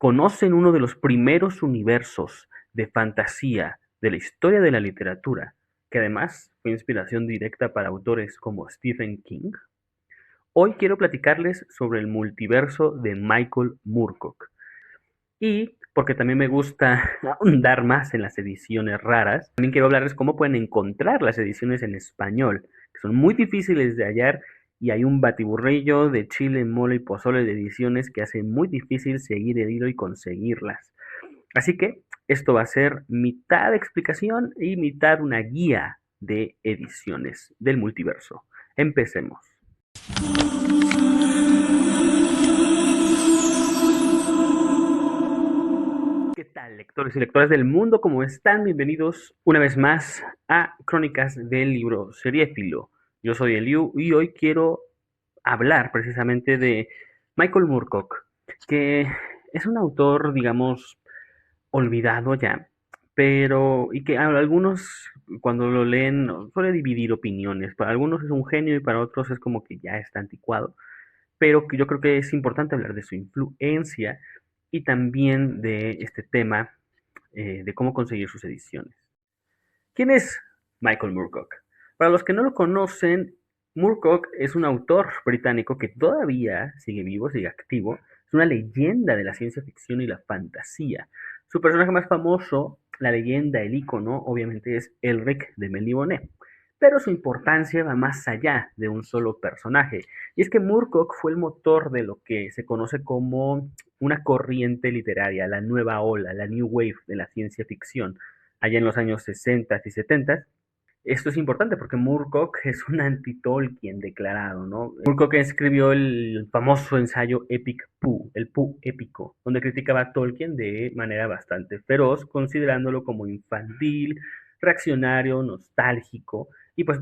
conocen uno de los primeros universos de fantasía de la historia de la literatura, que además fue inspiración directa para autores como Stephen King. Hoy quiero platicarles sobre el multiverso de Michael Moorcock. Y porque también me gusta ahondar más en las ediciones raras, también quiero hablarles cómo pueden encontrar las ediciones en español, que son muy difíciles de hallar y hay un batiburrillo de chile, mole y pozole de ediciones que hace muy difícil seguir el hilo y conseguirlas. Así que esto va a ser mitad explicación y mitad una guía de ediciones del multiverso. Empecemos. ¿Qué tal, lectores y lectoras del mundo? ¿Cómo están? Bienvenidos una vez más a Crónicas del Libro Seriéfilo. Yo soy Eliu y hoy quiero hablar precisamente de Michael Moorcock, que es un autor, digamos, olvidado ya, pero y que a algunos cuando lo leen suele dividir opiniones. Para algunos es un genio y para otros es como que ya está anticuado, pero que yo creo que es importante hablar de su influencia y también de este tema de cómo conseguir sus ediciones. ¿Quién es Michael Moorcock? Para los que no lo conocen, Moorcock es un autor británico que todavía sigue vivo, sigue activo. Es una leyenda de la ciencia ficción y la fantasía. Su personaje más famoso, la leyenda, el ícono, obviamente es Elric de Melniboné. Pero su importancia va más allá de un solo personaje. Y es que Moorcock fue el motor de lo que se conoce como una corriente literaria, la nueva ola, la New Wave de la ciencia ficción allá en los años 60 y 70. Esto es importante porque Moorcock es un anti-Tolkien declarado, ¿no? Moorcock escribió el famoso ensayo Epic Pooh, el Pooh épico, donde criticaba a Tolkien de manera bastante feroz, considerándolo como infantil, reaccionario, nostálgico, y pues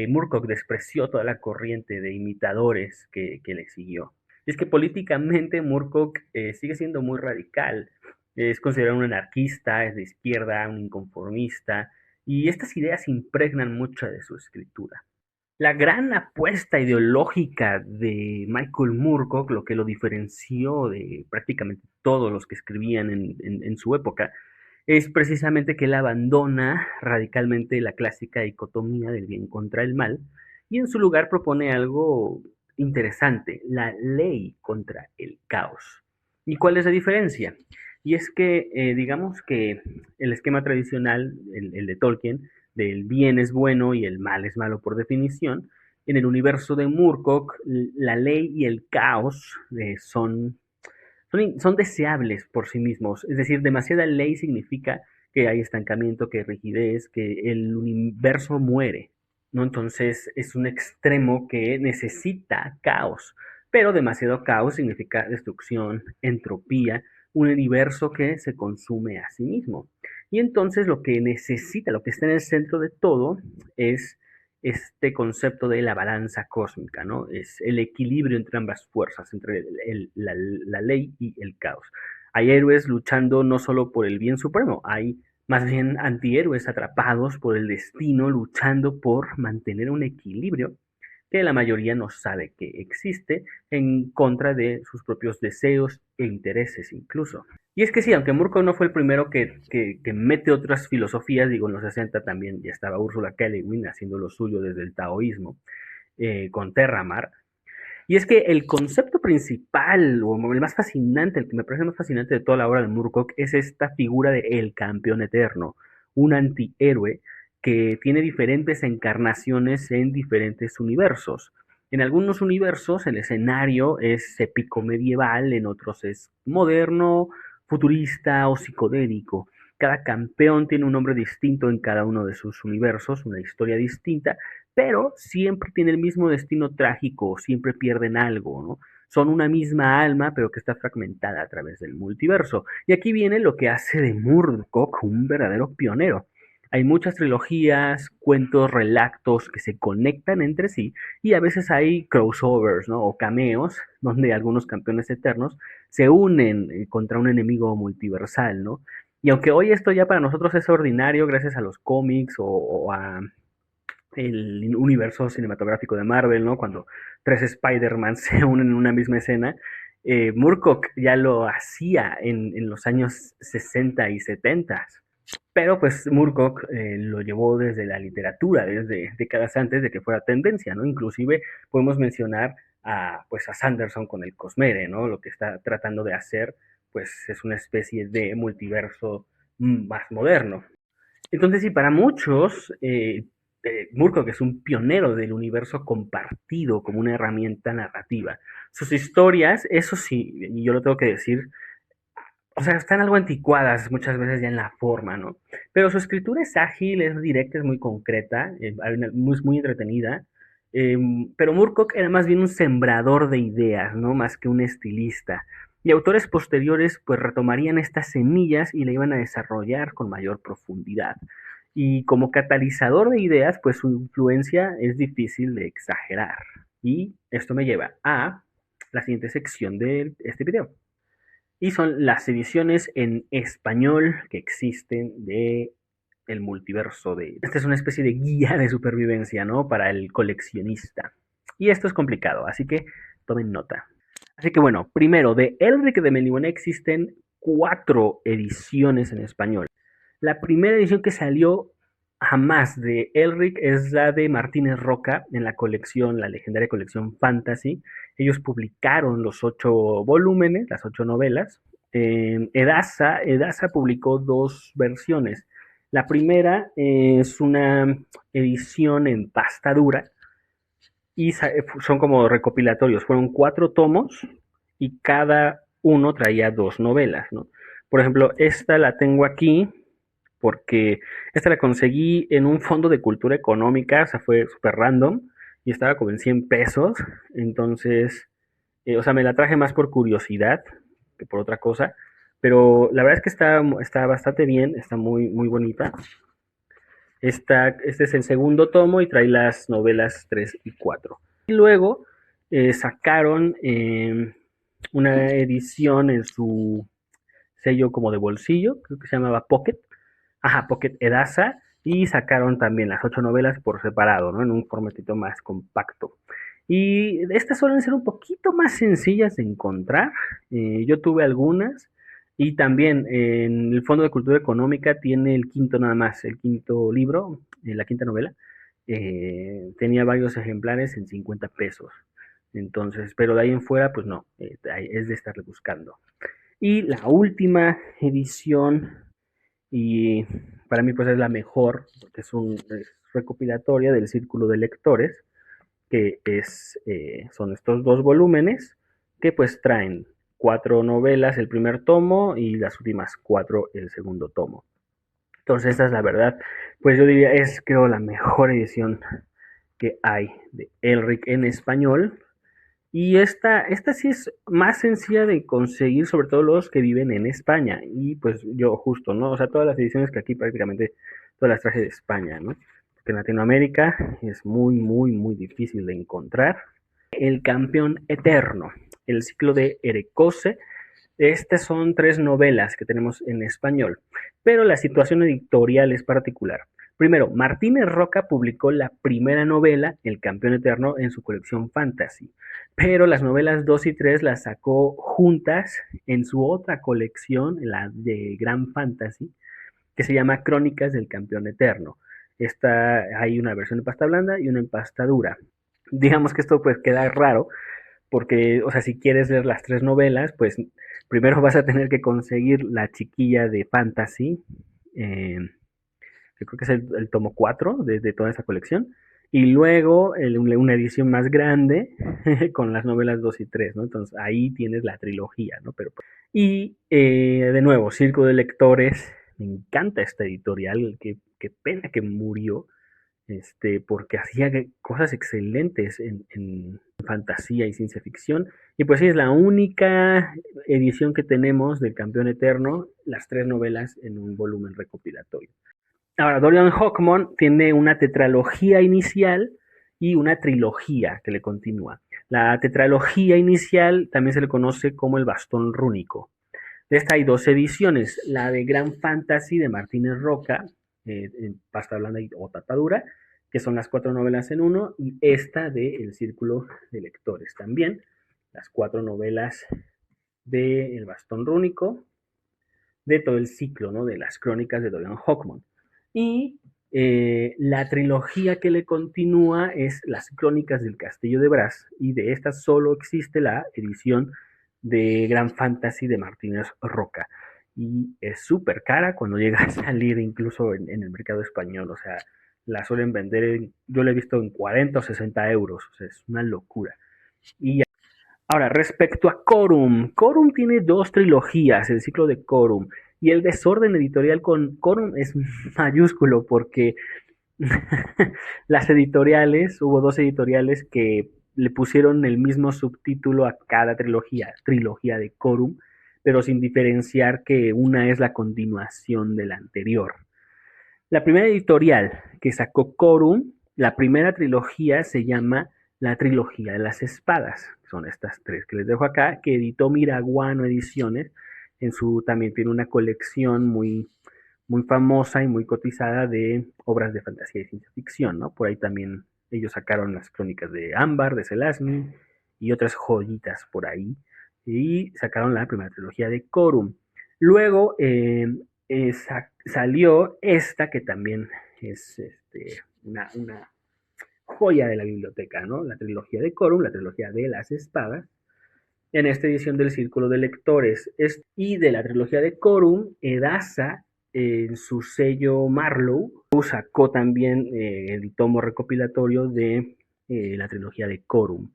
Moorcock despreció toda la corriente de imitadores que le siguió. Y es que políticamente Moorcock sigue siendo muy radical, es considerado un anarquista, es de izquierda, un inconformista, y estas ideas impregnan mucha de su escritura. La gran apuesta ideológica de Michael Moorcock, lo que lo diferenció de prácticamente todos los que escribían en su época, es precisamente que él abandona radicalmente la clásica dicotomía del bien contra el mal y en su lugar propone algo interesante, la ley contra el caos. ¿Y cuál es la diferencia? Y es que, digamos que el esquema tradicional, el de Tolkien, del bien es bueno y el mal es malo por definición, en el universo de Moorcock, la ley y el caos son deseables por sí mismos. Es decir, demasiada ley significa que hay estancamiento, que hay rigidez, que el universo muere, ¿no? Entonces es un extremo que necesita caos, pero demasiado caos significa destrucción, entropía, un universo que se consume a sí mismo. Y entonces lo que necesita, lo que está en el centro de todo, es este concepto de la balanza cósmica, ¿no? Es el equilibrio entre ambas fuerzas, entre la ley y el caos. Hay héroes luchando no solo por el bien supremo, hay más bien antihéroes atrapados por el destino, luchando por mantener un equilibrio que la mayoría no sabe que existe, en contra de sus propios deseos e intereses incluso. Y es que sí, aunque Murkoff no fue el primero que mete otras filosofías, digo, en los 60 también ya estaba Ursula K. Le Guin haciendo lo suyo desde el taoísmo, con Terramar. Y es que el concepto principal, o el más fascinante, el que me parece más fascinante de toda la obra de Moorcock, es esta figura de el campeón eterno, un antihéroe que tiene diferentes encarnaciones en diferentes universos. En algunos universos el escenario es épico medieval, en otros es moderno, futurista o psicodélico. Cada campeón tiene un nombre distinto en cada uno de sus universos, una historia distinta, pero siempre tiene el mismo destino trágico, siempre pierden algo, ¿no? Son una misma alma, pero que está fragmentada a través del multiverso. Y aquí viene lo que hace de Moorcock un verdadero pionero. Hay muchas trilogías, cuentos, relatos que se conectan entre sí y a veces hay crossovers, ¿no? O cameos donde algunos campeones eternos se unen contra un enemigo multiversal, ¿no? Y aunque hoy esto ya para nosotros es ordinario gracias a los cómics o a el universo cinematográfico de Marvel, ¿no? Cuando tres Spider-Man se unen en una misma escena. Moorcock ya lo hacía en los años 60 y 70, pero pues Moorcock lo llevó desde la literatura, desde décadas antes de que fuera tendencia, ¿no? Inclusive podemos mencionar pues a Sanderson con el Cosmere, ¿no? Lo que está tratando de hacer, pues es una especie de multiverso más moderno. Entonces, sí, para muchos, Moorcock es un pionero del universo compartido como una herramienta narrativa. Sus historias, eso sí, y yo lo tengo que decir, o sea, están algo anticuadas muchas veces ya en la forma, ¿no? Pero su escritura es ágil, es directa, es muy concreta, muy entretenida. Pero Moorcock era más bien un sembrador de ideas, ¿no? Más que un estilista. Y autores posteriores pues retomarían estas semillas y la iban a desarrollar con mayor profundidad. Y como catalizador de ideas, pues su influencia es difícil de exagerar. Y esto me lleva a la siguiente sección de este video. Y son las ediciones en español que existen de el multiverso de... Esta es una especie de guía de supervivencia, ¿no? Para el coleccionista. Y esto es complicado, así que tomen nota. Así que bueno, primero, de Elric de Melibone existen 4 ediciones en español. La primera edición que salió jamás de Elric es la de Martínez Roca en la colección, la legendaria colección Fantasy. Ellos publicaron los 8 volúmenes, las 8 novelas. Edasa publicó 2 versiones. La primera es una edición en pasta dura y son como recopilatorios. Fueron 4 tomos y cada uno traía 2 novelas, ¿no? Por ejemplo, esta la tengo aquí porque esta la conseguí en un fondo de cultura económica, o sea, fue súper random y estaba como en 100 pesos. Entonces, o sea, me la traje más por curiosidad que por otra cosa. Pero la verdad es que está bastante bien, está muy bonita. Este es el segundo tomo y trae las novelas 3 y 4. Y luego sacaron una edición en su sello como de bolsillo, creo que se llamaba Pocket. Ajá, Pocket Edasa. Y sacaron también las 8 novelas por separado, ¿no? En un formatito más compacto. Y estas suelen ser un poquito más sencillas de encontrar. Yo tuve algunas. Y también en el Fondo de Cultura Económica tiene el quinto nada más, el quinto libro, la quinta novela. Tenía varios ejemplares en 50 pesos. Entonces, pero de ahí en fuera, pues no, es de estarle buscando. Y la última edición, y para mí pues es la mejor, porque es recopilatoria del Círculo de Lectores, que son estos 2 volúmenes que pues traen 4 novelas el primer tomo y las últimas 4 el segundo tomo. Entonces esta es la verdad, pues yo diría es creo la mejor edición que hay de Elric en español. Y esta sí es más sencilla de conseguir, sobre todo los que viven en España. Y pues yo justo, ¿no? O sea, todas las ediciones que aquí prácticamente todas las traje de España, ¿no? Porque en Latinoamérica es muy difícil de encontrar. El campeón eterno, el ciclo de Erecose. Estas son 3 novelas que tenemos en español, pero la situación editorial es particular. Primero, Martínez Roca publicó la primera novela, El Campeón Eterno, en su colección Fantasy, pero las novelas 2 y 3 las sacó juntas en su otra colección, la de Gran Fantasy, que se llama Crónicas del Campeón Eterno. Hay una versión en pasta blanda y una en pasta dura. Digamos que esto pues queda raro, porque, o sea, si quieres leer las 3 novelas, pues primero vas a tener que conseguir la chiquilla de Fantasy, eh, que creo que es el tomo 4 de toda esa colección, y luego una edición más grande con las novelas 2 y 3, ¿no? Entonces ahí tienes la trilogía, ¿no? Y de nuevo, Círculo de Lectores, me encanta esta editorial, qué pena que murió, porque hacía cosas excelentes en fantasía y ciencia ficción. Y pues sí, es la única edición que tenemos del Campeón Eterno, las 3 novelas en un volumen recopilatorio. Ahora, Dorian Hockmon tiene una tetralogía inicial y una trilogía que le continúa. La tetralogía inicial también se le conoce como el Bastón Rúnico. De esta hay 2 ediciones, la de Gran Fantasy de Martínez Roca, en pasta blanda o tapadura, que son las 4 novelas en uno, y esta de El Círculo de Lectores también. las 4 novelas de El Bastón Rúnico, de todo el ciclo, ¿no? De las crónicas de Dorian Hawkmoon. Y la trilogía que le continúa es Las Crónicas del Castillo de Brass, y de esta solo existe la edición de Gran Fantasy de Martínez Roca. Y es súper cara cuando llega a salir incluso en el mercado español. O sea, la suelen vender, yo la he visto en 40 o 60 euros. O sea, es una locura. Y ahora, respecto a Corum, Corum tiene dos trilogías, el ciclo de Corum, y el desorden editorial con Corum es mayúsculo porque las editoriales, hubo dos editoriales que le pusieron el mismo subtítulo a cada trilogía de Corum, pero sin diferenciar que una es la continuación de la anterior. La primera editorial que sacó Corum, la primera trilogía se llama La Trilogía de las Espadas. Son estas tres que les dejo acá, que editó Miraguano Ediciones. También tiene una colección muy famosa y muy cotizada de obras de fantasía y ciencia ficción, ¿no? Por ahí también ellos sacaron las crónicas de Ámbar, de Selasmi y otras joyitas por ahí. Y sacaron la primera trilogía de Corum. Luego salió esta que también es una joya de la biblioteca, ¿no? La trilogía de Corum, la trilogía de las espadas, en esta edición del Círculo de Lectores. Y de la trilogía de Corum, Edasa, en su sello Marlowe, sacó también el tomo recopilatorio de la trilogía de Corum.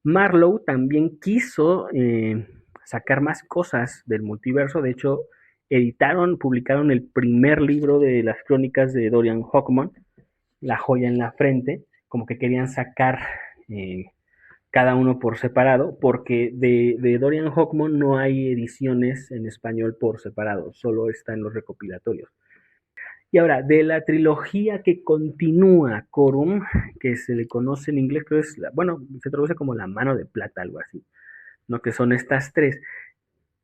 Marlowe también quiso sacar más cosas del multiverso. De hecho, publicaron el primer libro de las crónicas de Dorian Hawkmoon, La Joya en la Frente, como que querían sacar cada uno por separado, porque de Dorian Hawkmoon no hay ediciones en español por separado, solo están los recopilatorios. Y ahora, de la trilogía que continúa Corum, que se le conoce en inglés, creo es, bueno, se traduce como La Mano de Plata, algo así, ¿no? Que son estas tres.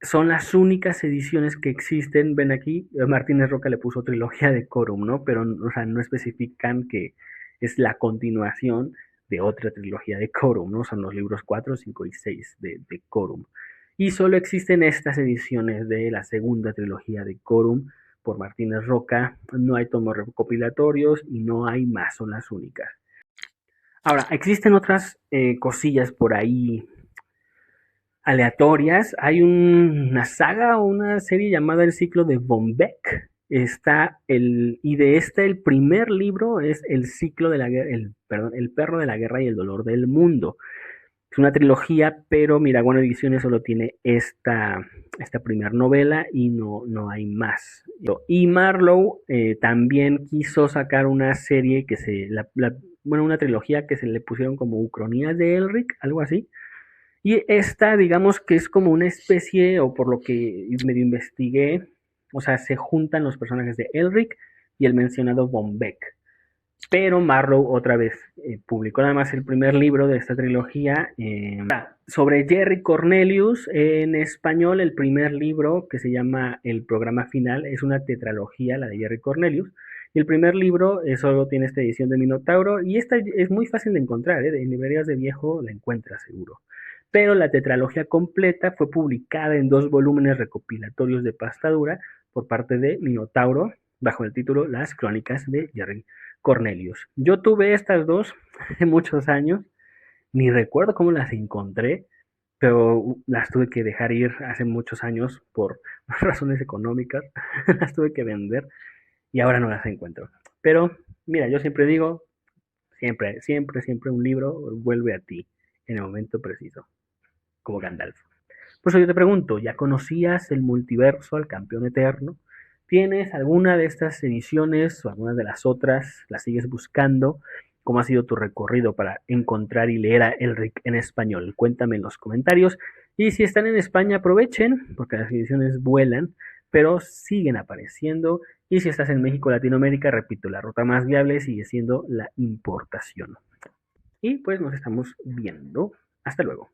Son las únicas ediciones que existen. Ven aquí, Martínez Roca le puso trilogía de Corum, ¿no? Pero, o sea, no especifican que es la continuación de otra trilogía de Corum, ¿no? Son los libros 4, 5 y 6 de Corum. Y solo existen estas ediciones de la segunda trilogía de Corum por Martínez Roca. No hay tomos recopilatorios y no hay más, son las únicas. Ahora, existen otras cosillas por ahí aleatorias. Hay una saga o una serie llamada El Ciclo de Von Beck. Y de el primer libro es El Ciclo de la Guerra, El Perro de la Guerra y el Dolor del Mundo. Es una trilogía, pero Miraguano Ediciones solo tiene esta primera novela y no hay más. Y Marlowe también quiso sacar una serie una trilogía que se le pusieron como Ucronías de Elric, algo así. Y esta, digamos que es como una especie, o por lo que medio investigué, o sea, se juntan los personajes de Elric y el mencionado Von Beck. Pero Marlowe otra vez publicó nada más el primer libro de esta trilogía sobre Jerry Cornelius. En español, el primer libro, que se llama El Programa Final, es una tetralogía, la de Jerry Cornelius. Y el primer libro solo tiene esta edición de Minotauro, y esta es muy fácil de encontrar, en librerías de viejo la encuentras seguro. Pero la tetralogía completa fue publicada en 2 volúmenes recopilatorios de pasta dura por parte de Minotauro, bajo el título Las Crónicas de Jerry Cornelius. Yo tuve estas dos hace muchos años, ni recuerdo cómo las encontré, pero las tuve que dejar ir hace muchos años por razones económicas, las tuve que vender y ahora no las encuentro. Pero mira, yo siempre digo, siempre un libro vuelve a ti en el momento preciso, como Gandalf. Por eso yo te pregunto, ¿ya conocías el multiverso, al campeón eterno? ¿Tienes alguna de estas ediciones o alguna de las otras? ¿Las sigues buscando? ¿Cómo ha sido tu recorrido para encontrar y leer a Elric en español? Cuéntame en los comentarios. Y si están en España, aprovechen, porque las ediciones vuelan, pero siguen apareciendo. Y si estás en México, Latinoamérica, repito, la ruta más viable sigue siendo la importación. Y pues nos estamos viendo. Hasta luego.